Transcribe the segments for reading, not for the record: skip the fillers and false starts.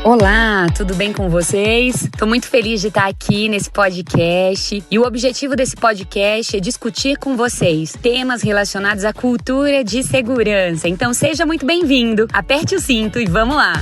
Olá, tudo bem com vocês? Tô muito feliz de estar aqui nesse podcast e o objetivo desse podcast é discutir com vocês temas relacionados à cultura de segurança. Então seja muito bem-vindo, aperte o cinto e vamos lá!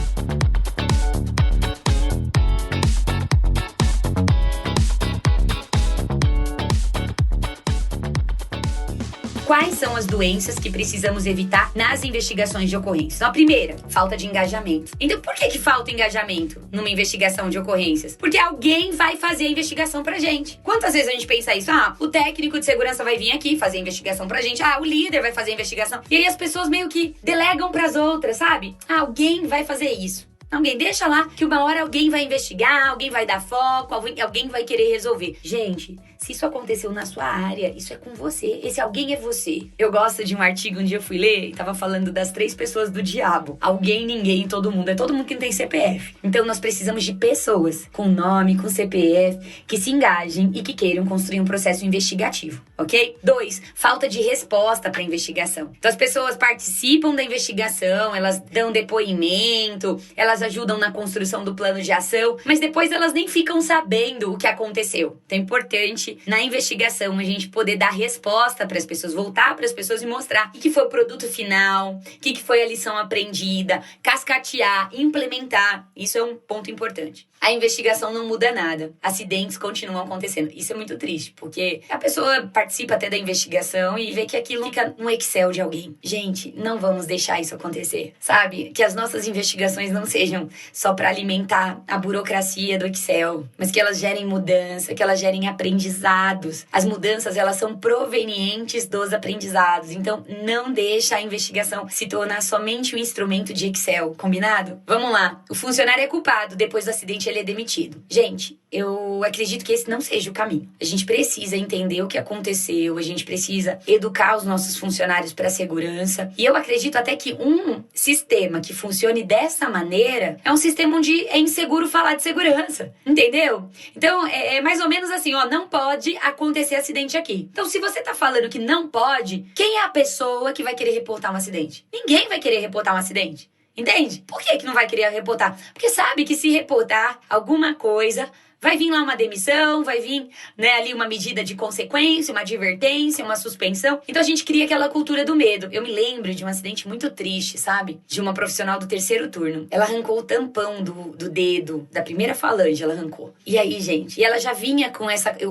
Quais são as doenças que precisamos evitar nas investigações de ocorrências? Então, a primeira, falta de engajamento. Então, por que falta engajamento numa investigação de ocorrências? Porque alguém vai fazer a investigação pra gente. Quantas vezes a gente pensa isso? O técnico de segurança vai vir aqui fazer a investigação pra gente. O líder vai fazer a investigação. E aí as pessoas meio que delegam pras outras, sabe? Alguém vai fazer isso. Alguém deixa lá que uma hora alguém vai investigar, alguém vai dar foco, alguém vai querer resolver. Gente, se isso aconteceu na sua área, isso é com você. Esse alguém é você. Eu gosto de um artigo, um dia eu fui ler e tava falando das 3 pessoas do diabo. Alguém, ninguém, todo mundo. É todo mundo que não tem CPF. Então nós precisamos de pessoas com nome, com CPF, que se engajem e que queiram construir um processo investigativo, ok? 2, falta de resposta para investigação. Então as pessoas participam da investigação, elas dão depoimento, elas ajudam na construção do plano de ação, mas depois elas nem ficam sabendo o que aconteceu. Então é importante na investigação a gente poder dar resposta para as pessoas, voltar para as pessoas e mostrar o que foi o produto final, o que foi a lição aprendida, cascatear, implementar. Isso é um ponto importante. A investigação não muda nada. Acidentes continuam acontecendo. Isso é muito triste, porque a pessoa participa até da investigação e vê que aquilo fica no Excel de alguém. Gente, não vamos deixar isso acontecer, sabe? Que as nossas investigações não sejam só para alimentar a burocracia do Excel, mas que elas gerem mudança, que elas gerem aprendizados. As mudanças, elas são provenientes dos aprendizados. Então, não deixa a investigação se tornar somente um instrumento de Excel, combinado? Vamos lá. O funcionário é culpado, depois do acidente ele é demitido. Gente, eu acredito que esse não seja o caminho. A gente precisa entender o que aconteceu, a gente precisa educar os nossos funcionários para a segurança. E eu acredito até que um sistema que funcione dessa maneira é um sistema onde é inseguro falar de segurança, entendeu? Então, é mais ou menos assim, não pode acontecer acidente aqui. Então, se você tá falando que não pode, quem é a pessoa que vai querer reportar um acidente? Ninguém vai querer reportar um acidente. Entende? Por que não vai querer reportar? Porque sabe que se reportar alguma coisa, vai vir lá uma demissão, vai vir, ali uma medida de consequência, uma advertência, uma suspensão. Então a gente cria aquela cultura do medo. Eu me lembro de um acidente muito triste, sabe? De uma profissional do 3º turno. Ela arrancou o tampão do dedo, da primeira falange, ela arrancou. E aí, gente, e ela já vinha com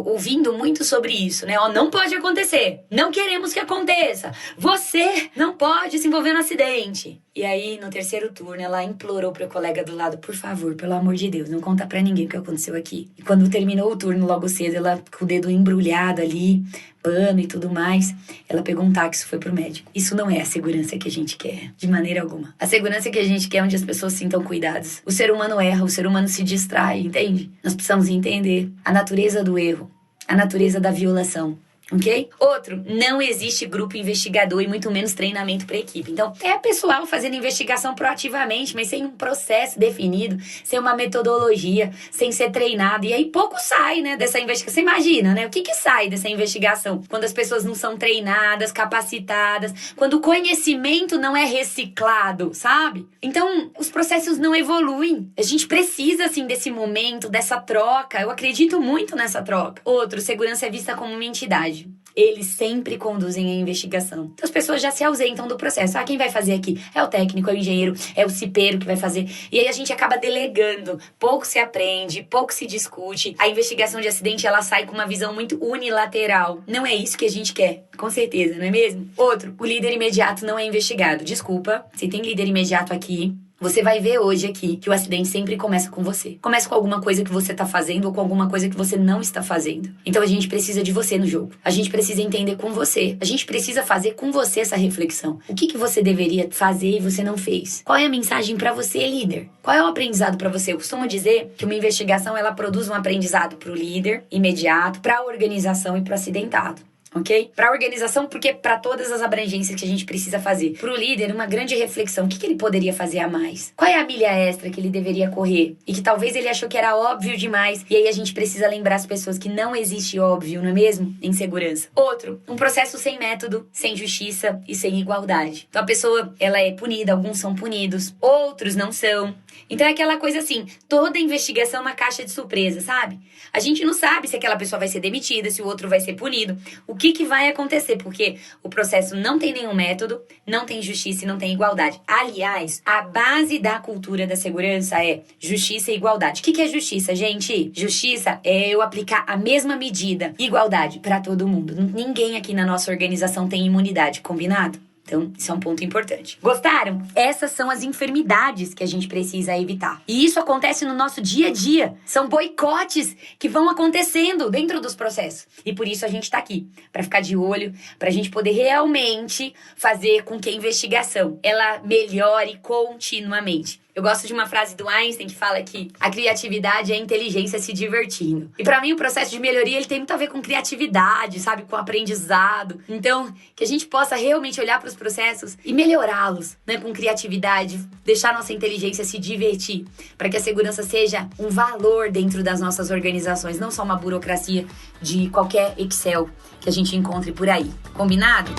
ouvindo muito sobre isso, né? Não pode acontecer. Não queremos que aconteça. Você não pode se envolver no acidente. E aí, no 3º turno, ela implorou pro colega do lado, por favor, pelo amor de Deus, não conta pra ninguém o que aconteceu aqui. E quando terminou o turno, logo cedo, ela com o dedo embrulhado ali, pano e tudo mais, ela pegou um táxi e foi pro médico. Isso não é a segurança que a gente quer, de maneira alguma. A segurança que a gente quer é onde as pessoas sintam cuidados. O ser humano erra, o ser humano se distrai, entende? Nós precisamos entender a natureza do erro, a natureza da violação. Ok? Outro, não existe grupo investigador e muito menos treinamento para equipe. Então, é pessoal fazendo investigação proativamente, mas sem um processo definido, sem uma metodologia, sem ser treinado. E aí pouco sai, dessa investigação. Você imagina, O que sai dessa investigação? Quando as pessoas não são treinadas, capacitadas, quando o conhecimento não é reciclado, sabe? Então, os processos não evoluem. A gente precisa, assim, desse momento, dessa troca. Eu acredito muito nessa troca. Outro, segurança é vista como uma entidade. Eles sempre conduzem a investigação. Então as pessoas já se ausentam do processo. Quem vai fazer aqui? É o técnico, é o engenheiro, é o cipeiro que vai fazer. E aí a gente acaba delegando. Pouco se aprende, pouco se discute. A investigação de acidente, ela sai com uma visão muito unilateral. Não é isso que a gente quer, com certeza, não é mesmo? Outro, o líder imediato não é investigado. Desculpa, se tem líder imediato aqui, você vai ver hoje aqui que o acidente sempre começa com você. Começa com alguma coisa que você tá fazendo ou com alguma coisa que você não está fazendo. Então a gente precisa de você no jogo. A gente precisa entender com você. A gente precisa fazer com você essa reflexão. O que você deveria fazer e você não fez? Qual é a mensagem pra você, líder? Qual é o aprendizado pra você? Eu costumo dizer que uma investigação, ela produz um aprendizado pro líder imediato, pra organização e pro acidentado. ok? Para a organização, porque para todas as abrangências que a gente precisa fazer. Para o líder, uma grande reflexão, o que ele poderia fazer a mais? Qual é a milha extra que ele deveria correr? E que talvez ele achou que era óbvio demais, e aí a gente precisa lembrar as pessoas que não existe óbvio, não é mesmo? Em segurança. Outro, um processo sem método, sem justiça e sem igualdade. Então a pessoa, ela é punida, alguns são punidos, outros não são. Então é aquela coisa assim, toda investigação é uma caixa de surpresa, sabe? A gente não sabe se aquela pessoa vai ser demitida, se o outro vai ser punido, o que vai acontecer, porque o processo não tem nenhum método, não tem justiça e não tem igualdade. Aliás, a base da cultura da segurança é justiça e igualdade. O que é justiça, gente? Justiça é eu aplicar a mesma medida, igualdade para todo mundo. Ninguém aqui na nossa organização tem imunidade, combinado? Então, isso é um ponto importante. Gostaram? Essas são as enfermidades que a gente precisa evitar. E isso acontece no nosso dia a dia. São boicotes que vão acontecendo dentro dos processos. E por isso a gente tá aqui, para ficar de olho, pra gente poder realmente fazer com que a investigação, ela melhore continuamente. Eu gosto de uma frase do Einstein que fala que a criatividade é a inteligência se divertindo. E pra mim o processo de melhoria ele tem muito a ver com criatividade, sabe? Com aprendizado. Então, que a gente possa realmente olhar para os processos e melhorá-los, né? Com criatividade, deixar nossa inteligência se divertir, para que a segurança seja um valor dentro das nossas organizações, não só uma burocracia de qualquer Excel que a gente encontre por aí. Combinado?